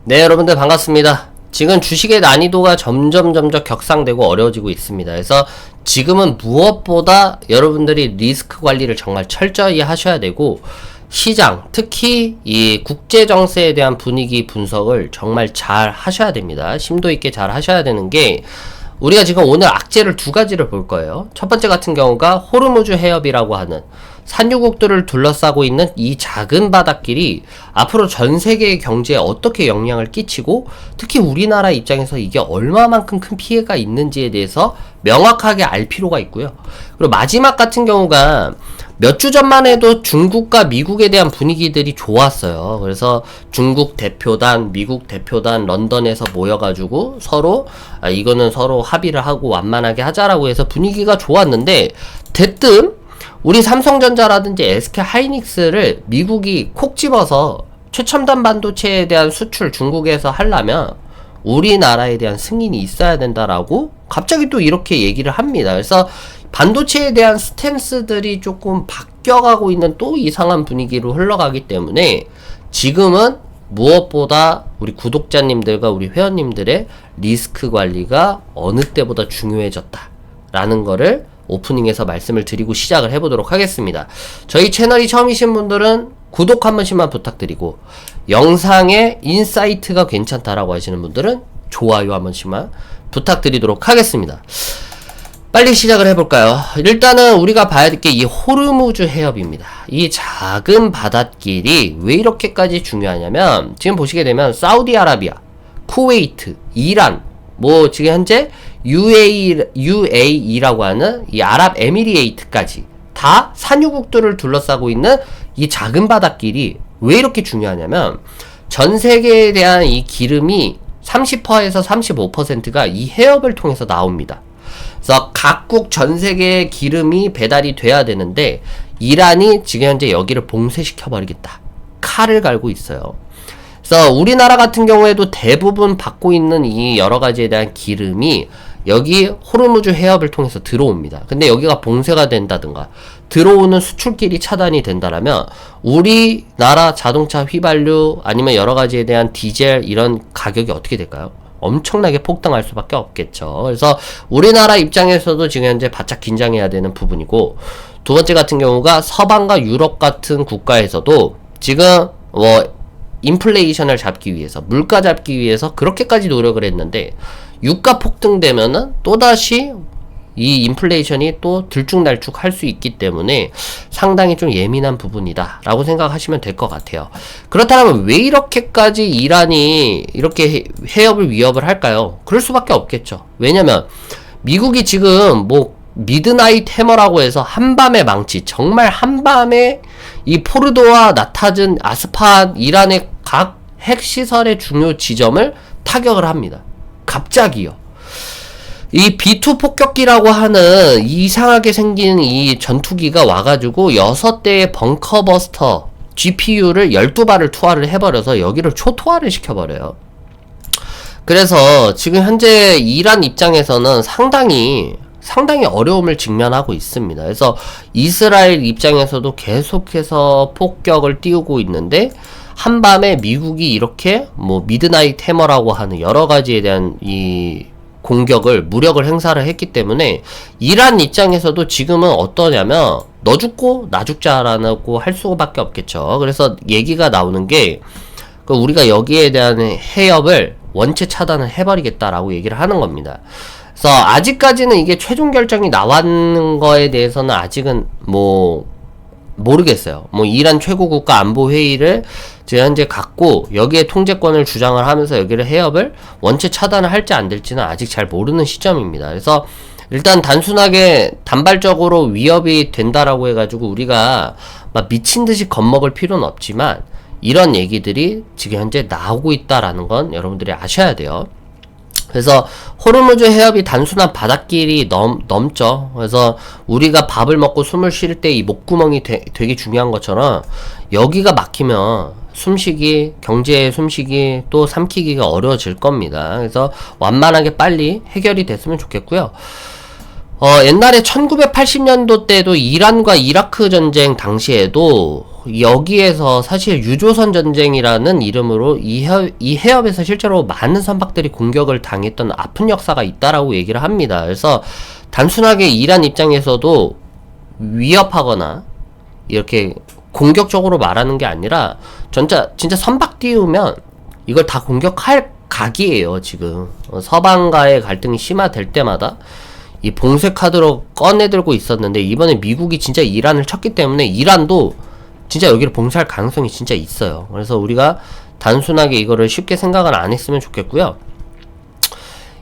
네, 여러분들 반갑습니다. 지금 주식의 난이도가 점점 격상되고 어려워지고 있습니다. 그래서 지금은 무엇보다 여러분들이 리스크 관리를 정말 철저히 하셔야 되고, 시장, 특히 이 국제 정세에 대한 분위기 분석을 정말 잘 하셔야 됩니다. 심도 있게 잘 하셔야 되는 게, 우리가 지금 오늘 악재를 두 가지를 볼 거예요. 첫 번째 같은 경우가 호르무즈 해협이라고 하는 산유국들을 둘러싸고 있는 이 작은 바닷길이 앞으로 전 세계의 경제에 어떻게 영향을 끼치고, 특히 우리나라 입장에서 이게 얼마만큼 큰 피해가 있는지에 대해서 명확하게 알 필요가 있고요. 그리고 마지막 같은 경우가 몇 주 전만 해도 중국과 미국에 대한 분위기들이 좋았어요. 그래서 중국 대표단, 미국 대표단 런던에서 모여가지고 서로 이거는 서로 합의를 하고 완만하게 하자라고 해서 분위기가 좋았는데, 대뜸 우리 삼성전자라든지 SK 하이닉스를 미국이 콕 집어서 최첨단 반도체에 대한 수출 중국에서 하려면 우리나라에 대한 승인이 있어야 된다라고 갑자기 또 이렇게 얘기를 합니다. 그래서 반도체에 대한 스탠스들이 조금 바뀌어가고 있는 또 이상한 분위기로 흘러가기 때문에 지금은 무엇보다 우리 구독자님들과 우리 회원님들의 리스크 관리가 어느 때보다 중요해졌다라는 거를 오프닝에서 말씀을 드리고 시작을 해보도록 하겠습니다. 저희 채널이 처음이신 분들은 구독 한 번씩만 부탁드리고, 영상의 인사이트가 괜찮다라고 하시는 분들은 좋아요 한 번씩만 부탁드리도록 하겠습니다. 빨리 시작을 해볼까요? 일단은 우리가 봐야 될 게 이 호르무즈 해협입니다. 이 작은 바닷길이 왜 이렇게까지 중요하냐면, 지금 보시게 되면 사우디아라비아, 쿠웨이트, 이란, 뭐 지금 현재 UAE라고 하는 이 아랍에미리에이트까지 다 산유국들을 둘러싸고 있는 이 작은 바닷길이 왜 이렇게 중요하냐면, 전 세계에 대한 이 기름이 30%에서 35%가 이 해협을 통해서 나옵니다. 그래서 각국 전 세계의 기름이 배달이 돼야 되는데, 이란이 지금 현재 여기를 봉쇄시켜버리겠다, 칼을 갈고 있어요. 그래서 우리나라 같은 경우에도 대부분 받고 있는 이 여러 가지에 대한 기름이 여기 호르무즈 해협을 통해서 들어옵니다. 근데 여기가 봉쇄가 된다든가 들어오는 수출길이 차단이 된다라면 우리나라 자동차 휘발유 아니면 여러 가지에 대한 디젤 이런 가격이 어떻게 될까요? 엄청나게 폭등할 수밖에 없겠죠. 그래서 우리나라 입장에서도 지금 현재 바짝 긴장해야 되는 부분이고, 두 번째 같은 경우가 서방과 유럽 같은 국가에서도 지금 인플레이션을 잡기 위해서, 물가 잡기 위해서 그렇게까지 노력을 했는데, 유가 폭등되면은 또다시 이 인플레이션이 또 들쭉날쭉 할 수 있기 때문에 상당히 좀 예민한 부분이다 라고 생각하시면 될 것 같아요. 그렇다면 왜 이렇게까지 이란이 이렇게 해협을 위협을 할까요? 그럴 수밖에 없겠죠. 왜냐면 미국이 지금 뭐 미드나잇 해머라고 해서 한밤의 망치, 정말 한밤에 이 포르도와 나타즌, 아스파한, 이란의 각 핵시설의 중요 지점을 타격을 합니다. 갑자기요. 이 B2 폭격기라고 하는 이상하게 생긴 이 전투기가 와가지고 6대의 벙커버스터 GPU를 12발을 투하를 해버려서 여기를 초토화를 시켜버려요. 그래서 지금 현재 이란 입장에서는 상당히 어려움을 직면하고 있습니다. 그래서 이스라엘 입장에서도 계속해서 폭격을 띄우고 있는데, 한밤에 미국이 이렇게 뭐 미드나잇 해머라고 하는 여러 가지에 대한 이 공격을, 무력을 행사를 했기 때문에 이란 입장에서도 지금은 어떠냐면 너 죽고 나 죽자라고 할 수밖에 없겠죠. 그래서 얘기가 나오는 게, 우리가 여기에 대한 해협을 원체 차단을 해버리겠다라고 얘기를 하는 겁니다. 그래서 아직까지는 이게 최종 결정이 나왔는 거에 대해서는 아직은 모르겠어요. 이란 최고국가 안보회의를 지금 현재 갖고 여기에 통제권을 주장을 하면서 여기를 해협을 원체 차단을 할지 안 될지는 아직 잘 모르는 시점입니다. 그래서 일단 단순하게 단발적으로 위협이 된다라고 해가지고 우리가 막 미친듯이 겁먹을 필요는 없지만, 이런 얘기들이 지금 현재 나오고 있다라는 건 여러분들이 아셔야 돼요. 그래서 호르무즈 해협이 단순한 바닷길이 넘죠. 그래서 우리가 밥을 먹고 숨을 쉴 때 이 목구멍이 되게 중요한 것처럼 여기가 막히면 숨쉬기, 경제의 숨쉬기 또 삼키기가 어려워질 겁니다. 그래서 완만하게 빨리 해결이 됐으면 좋겠고요. 옛날에 1980년도 때도 이란과 이라크 전쟁 당시에도 여기에서 사실 유조선 전쟁이라는 이름으로 이 해협에서 실제로 많은 선박들이 공격을 당했던 아픈 역사가 있다라고 얘기를 합니다. 그래서 단순하게 이란 입장에서도 위협하거나 이렇게 공격적으로 말하는 게 아니라 진짜 선박 띄우면 이걸 다 공격할 각이에요. 지금 서방과의 갈등이 심화될 때마다 이 봉쇄 카드로 꺼내들고 있었는데, 이번에 미국이 진짜 이란을 쳤기 때문에 이란도 진짜 여기를 봉쇄할 가능성이 진짜 있어요. 그래서 우리가 단순하게 이거를 쉽게 생각을 안 했으면 좋겠고요.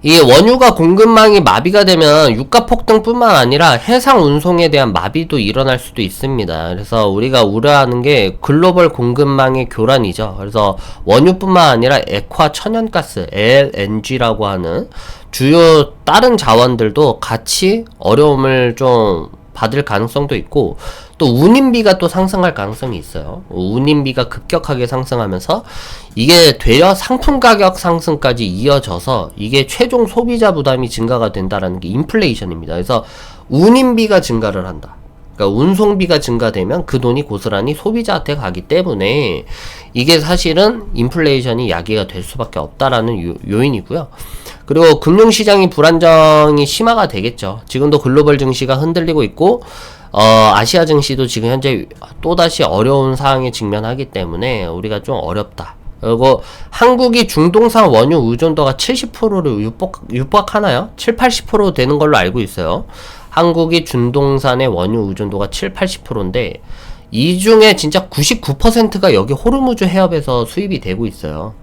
이 원유가 공급망이 마비가 되면 유가 폭등뿐만 아니라 해상 운송에 대한 마비도 일어날 수도 있습니다. 그래서 우리가 우려하는 게 글로벌 공급망의 교란이죠. 그래서 원유뿐만 아니라 액화 천연가스 LNG라고 하는 주요 다른 자원들도 같이 어려움을 좀 받을 가능성도 있고, 또 운임비가 또 상승할 가능성이 있어요. 운임비가 급격하게 상승하면서 이게 되려 상품 가격 상승까지 이어져서 이게 최종 소비자 부담이 증가가 된다라는 게 인플레이션입니다. 그래서 운임비가 증가를 한다. 그러니까 운송비가 증가되면 그 돈이 고스란히 소비자한테 가기 때문에 이게 사실은 인플레이션이 야기가 될 수밖에 없다라는 요인이고요. 그리고 금융시장이 불안정이 심화가 되겠죠. 지금도 글로벌 증시가 흔들리고 있고, 아시아 증시도 지금 현재 또다시 어려운 상황에 직면하기 때문에 우리가 좀 어렵다. 그리고 한국이 중동산 원유 의존도가 70%를 육박하나요? 7, 80% 되는 걸로 알고 있어요. 한국이 중동산의 원유 의존도가 7, 80%인데 이 중에 진짜 99%가 여기 호르무즈 해협에서 수입이 되고 있어요.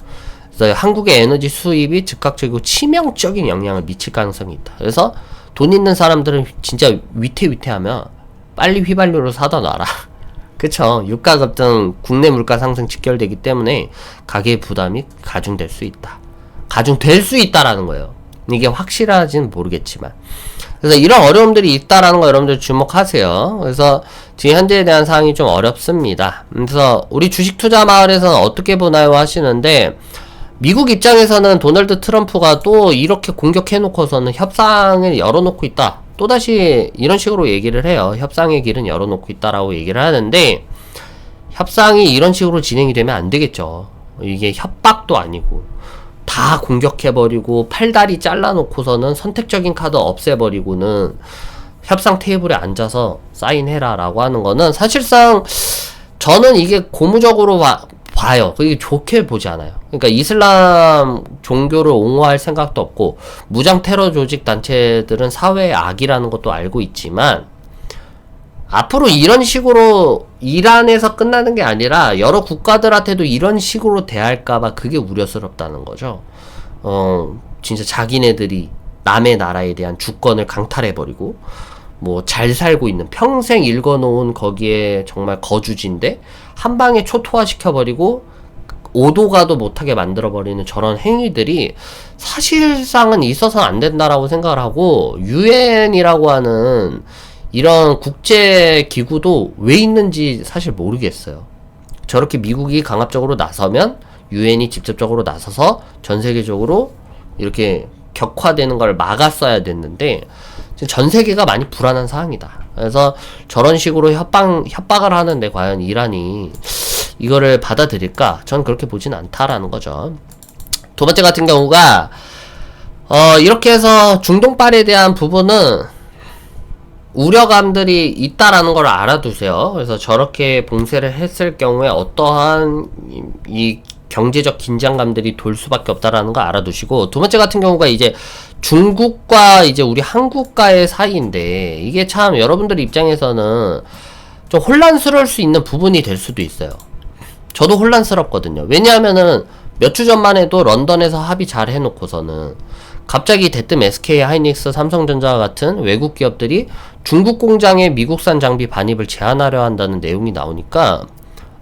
그래서 한국의 에너지 수입이 즉각적이고 치명적인 영향을 미칠 가능성이 있다. 그래서 돈 있는 사람들은 진짜 위태위태하면 빨리 휘발유로 사다 놔라. 그쵸? 유가 급등, 국내 물가 상승 직결되기 때문에 가계 부담이 가중될 수 있다. 가중될 수 있다라는 거예요. 이게 확실하지는 모르겠지만. 그래서 이런 어려움들이 있다라는 거 여러분들 주목하세요. 그래서 지금 현재에 대한 상황이 좀 어렵습니다. 그래서 우리 주식 투자 마을에서는 어떻게 보나요 하시는데, 미국 입장에서는 도널드 트럼프가 또 이렇게 공격해놓고서는 협상을 열어놓고 있다. 또다시 이런 식으로 얘기를 해요. 협상의 길은 열어놓고 있다라고 얘기를 하는데, 협상이 이런 식으로 진행이 되면 안 되겠죠. 이게 협박도 아니고 다 공격해버리고 팔다리 잘라놓고서는 선택적인 카드 없애버리고는 협상 테이블에 앉아서 사인해라 라고 하는 거는 사실상 저는 이게 고무적으로 봐요. 그게 좋게 보지 않아요. 그러니까 이슬람 종교를 옹호할 생각도 없고, 무장 테러 조직 단체들은 사회의 악이라는 것도 알고 있지만, 앞으로 이런 식으로 이란에서 끝나는 게 아니라 여러 국가들한테도 이런 식으로 대할까봐 그게 우려스럽다는 거죠. 진짜 자기네들이 남의 나라에 대한 주권을 강탈해버리고, 뭐 잘 살고 있는 평생 읽어놓은 거기에 정말 거주지인데 한 방에 초토화시켜버리고 오도 가도 못하게 만들어버리는 저런 행위들이 사실상은 있어서는 안 된다라고 생각을 하고, 유엔이라고 하는 이런 국제기구도 왜 있는지 사실 모르겠어요. 저렇게 미국이 강압적으로 나서면 유엔이 직접적으로 나서서 전 세계적으로 이렇게 격화되는 걸 막았어야 됐는데 전 세계가 많이 불안한 상황이다. 그래서 저런 식으로 협박을 하는데 과연 이란이 이거를 받아들일까? 전 그렇게 보진 않다라는 거죠. 두 번째 같은 경우가 이렇게 해서 중동발에 대한 부분은 우려감들이 있다라는 걸 알아두세요. 그래서 저렇게 봉쇄를 했을 경우에 어떠한 이 경제적 긴장감들이 돌 수밖에 없다라는 거 알아두시고, 두 번째 같은 경우가 이제 중국과 이제 우리 한국과의 사이인데, 이게 참 여러분들 입장에서는 좀 혼란스러울 수 있는 부분이 될 수도 있어요. 저도 혼란스럽거든요. 왜냐하면은 몇 주 전만 해도 런던에서 합의 잘 해놓고서는 갑자기 대뜸 SK 하이닉스, 삼성전자 같은 외국 기업들이 중국 공장에 미국산 장비 반입을 제한하려 한다는 내용이 나오니까,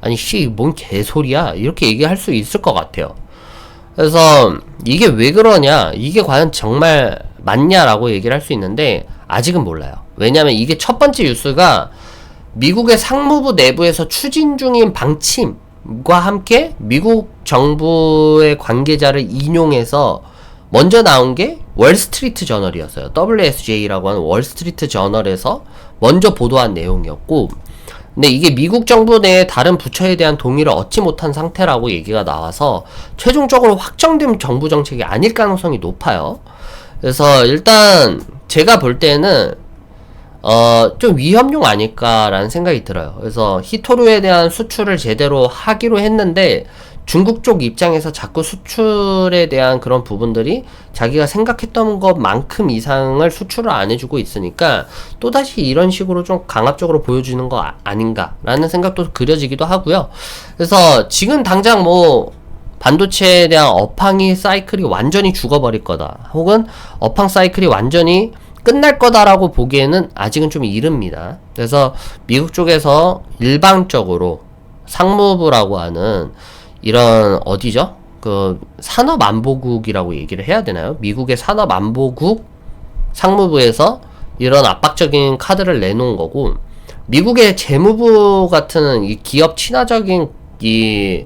아니 뭔 개소리야 이렇게 얘기할 수 있을 것 같아요. 그래서 이게 왜 그러냐, 이게 과연 정말 맞냐라고 얘기를 할 수 있는데 아직은 몰라요. 왜냐면 이게 첫 번째 뉴스가 미국의 상무부 내부에서 추진 중인 방침과 함께 미국 정부의 관계자를 인용해서 먼저 나온 게 월스트리트 저널이었어요. WSJ라고 하는 월스트리트 저널에서 먼저 보도한 내용이었고, 근데 이게 미국 정부 내 다른 부처에 대한 동의를 얻지 못한 상태라고 얘기가 나와서 최종적으로 확정된 정부 정책이 아닐 가능성이 높아요. 그래서 일단 제가 볼 때는 좀 위험용 아닐까라는 생각이 들어요. 그래서 히토류에 대한 수출을 제대로 하기로 했는데 중국 쪽 입장에서 자꾸 수출에 대한 그런 부분들이 자기가 생각했던 것만큼 이상을 수출을 안 해주고 있으니까 또다시 이런 식으로 좀 강압적으로 보여주는 거 아닌가라는 생각도 그려지기도 하고요. 그래서 지금 당장 뭐 반도체에 대한 업황이 사이클이 완전히 죽어버릴 거다, 혹은 업황 사이클이 완전히 끝날 거다라고 보기에는 아직은 좀 이릅니다. 그래서 미국 쪽에서 일방적으로 상무부라고 하는 이런 어디죠? 그 산업안보국이라고 얘기를 해야 되나요? 미국의 산업안보국 상무부에서 이런 압박적인 카드를 내놓은 거고, 미국의 재무부 같은 이 기업 친화적인 이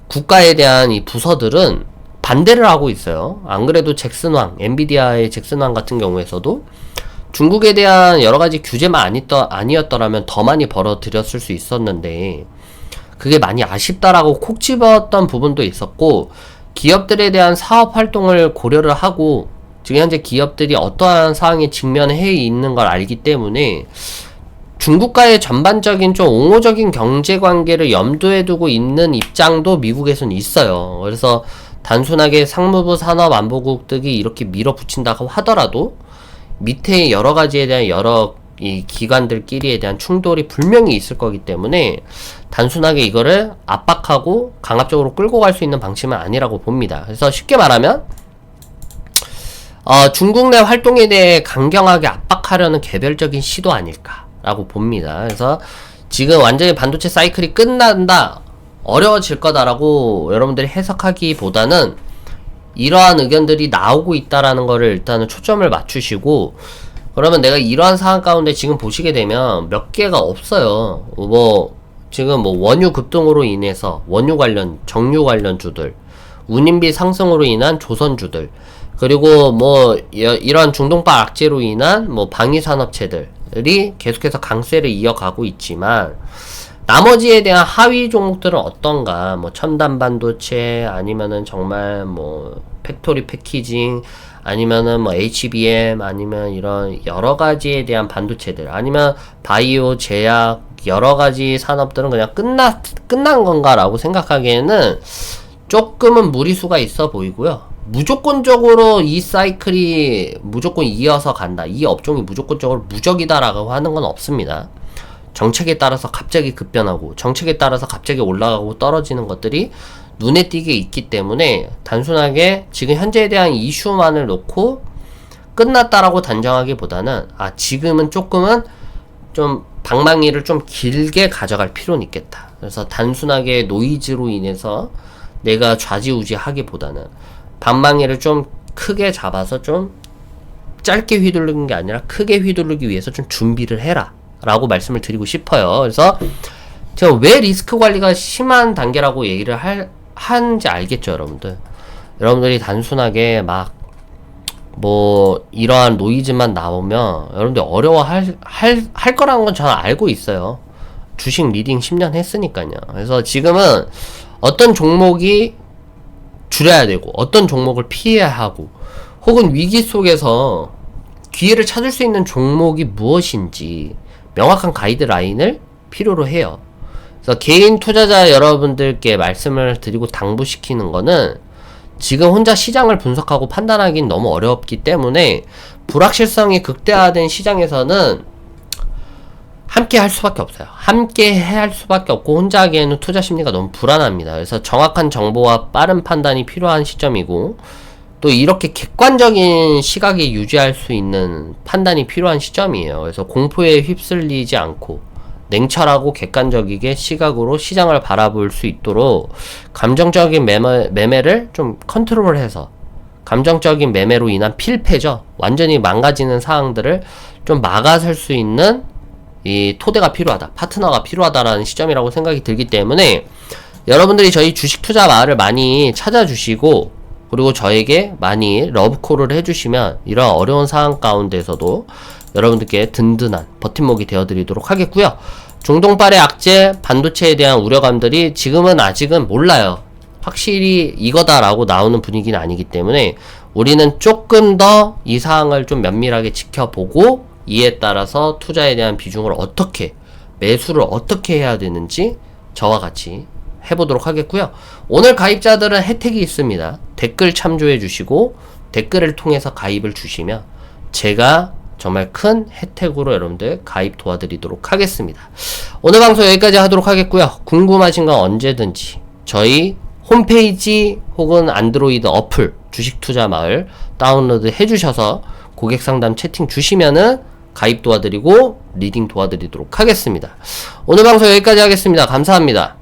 국가에 대한 이 부서들은 반대를 하고 있어요. 안 그래도 잭슨왕, 엔비디아의 잭슨왕 같은 경우에서도 중국에 대한 여러가지 규제만 아니었더라면 더 많이 벌어들였을 수 있었는데 그게 많이 아쉽다라고 콕 집었던 부분도 있었고, 기업들에 대한 사업 활동을 고려를 하고 지금 현재 기업들이 어떠한 상황에 직면해 있는 걸 알기 때문에 중국과의 전반적인 좀 옹호적인 경제 관계를 염두에 두고 있는 입장도 미국에서는 있어요. 그래서 단순하게 상무부 산업안보국 등이 이렇게 밀어붙인다고 하더라도 밑에 여러 가지에 대한 여러 이 기관들끼리에 대한 충돌이 분명히 있을 거기 때문에 단순하게 이거를 압박하고 강압적으로 끌고 갈 수 있는 방침은 아니라고 봅니다. 그래서 쉽게 말하면 중국 내 활동에 대해 강경하게 압박하려는 개별적인 시도 아닐까라고 봅니다. 그래서 지금 완전히 반도체 사이클이 끝난다, 어려워질 거다라고 여러분들이 해석하기보다는 이러한 의견들이 나오고 있다라는 거를 일단은 초점을 맞추시고, 그러면 내가 이러한 상황 가운데 지금 보시게 되면 몇 개가 없어요. 뭐 지금 뭐 원유 급등으로 인해서 원유 관련, 정유 관련주들, 운임비 상승으로 인한 조선주들, 그리고 뭐 이러한 중동파 악재로 인한 뭐 방위산업체들이 계속해서 강세를 이어가고 있지만, 나머지에 대한 하위 종목들은 어떤가? 뭐 첨단 반도체, 아니면은 정말 뭐 팩토리 패키징, 아니면은 뭐 HBM, 아니면 이런 여러 가지에 대한 반도체들, 아니면 바이오, 제약, 여러 가지 산업들은 그냥 끝난 건가라고 생각하기에는 조금은 무리수가 있어 보이고요. 무조건적으로 이 사이클이 무조건 이어서 간다, 이 업종이 무조건적으로 무적이다라고 하는 건 없습니다. 정책에 따라서 갑자기 급변하고 정책에 따라서 갑자기 올라가고 떨어지는 것들이 눈에 띄게 있기 때문에 단순하게 지금 현재에 대한 이슈만을 놓고 끝났다라고 단정하기보다는 지금은 조금은 좀 방망이를 좀 길게 가져갈 필요는 있겠다. 그래서 단순하게 노이즈로 인해서 내가 좌지우지하기보다는 방망이를 좀 크게 잡아서 좀 짧게 휘두르는 게 아니라 크게 휘두르기 위해서 좀 준비를 해라 라고 말씀을 드리고 싶어요. 그래서 제가 왜 리스크 관리가 심한 단계라고 얘기를 하는지 알겠죠, 여러분들. 여러분들이 단순하게 막 뭐 이러한 노이즈만 나오면 여러분들 어려워할 거라는 건 저는 알고 있어요. 주식 리딩 10년 했으니까요. 그래서 지금은 어떤 종목이 줄여야 되고 어떤 종목을 피해야 하고, 혹은 위기 속에서 기회를 찾을 수 있는 종목이 무엇인지 명확한 가이드라인을 필요로 해요. 그래서 개인 투자자 여러분들께 말씀을 드리고 당부시키는 거는, 지금 혼자 시장을 분석하고 판단하기는 너무 어렵기 때문에 불확실성이 극대화된 시장에서는 함께 할 수밖에 없어요. 함께 할 수밖에 없고 혼자 하기에는 투자 심리가 너무 불안합니다. 그래서 정확한 정보와 빠른 판단이 필요한 시점이고, 또 이렇게 객관적인 시각이 유지할 수 있는 판단이 필요한 시점이에요. 그래서 공포에 휩쓸리지 않고 냉철하고 객관적이게 시각으로 시장을 바라볼 수 있도록 감정적인 매매를 좀 컨트롤해서, 감정적인 매매로 인한 필패죠, 완전히 망가지는 상황들을 좀 막아설 수 있는 이 토대가 필요하다, 파트너가 필요하다라는 시점이라고 생각이 들기 때문에 여러분들이 저희 주식 투자 마을을 많이 찾아주시고, 그리고 저에게 많이 러브콜을 해주시면 이런 어려운 상황 가운데서도 여러분들께 든든한 버팀목이 되어드리도록 하겠고요. 중동발의 악재, 반도체에 대한 우려감들이 지금은 아직은 몰라요. 확실히 이거다라고 나오는 분위기는 아니기 때문에 우리는 조금 더 이 사항을 좀 면밀하게 지켜보고 이에 따라서 투자에 대한 비중을 어떻게, 매수를 어떻게 해야 되는지 저와 같이 해보도록 하겠고요. 오늘 가입자들은 혜택이 있습니다. 댓글 참조해 주시고 댓글을 통해서 가입을 주시면 제가 정말 큰 혜택으로 여러분들 가입 도와드리도록 하겠습니다. 오늘 방송 여기까지 하도록 하겠고요. 궁금하신 건 언제든지 저희 홈페이지 혹은 안드로이드 어플 주식투자마을 다운로드 해주셔서 고객상담 채팅 주시면은 가입 도와드리고 리딩 도와드리도록 하겠습니다. 오늘 방송 여기까지 하겠습니다. 감사합니다.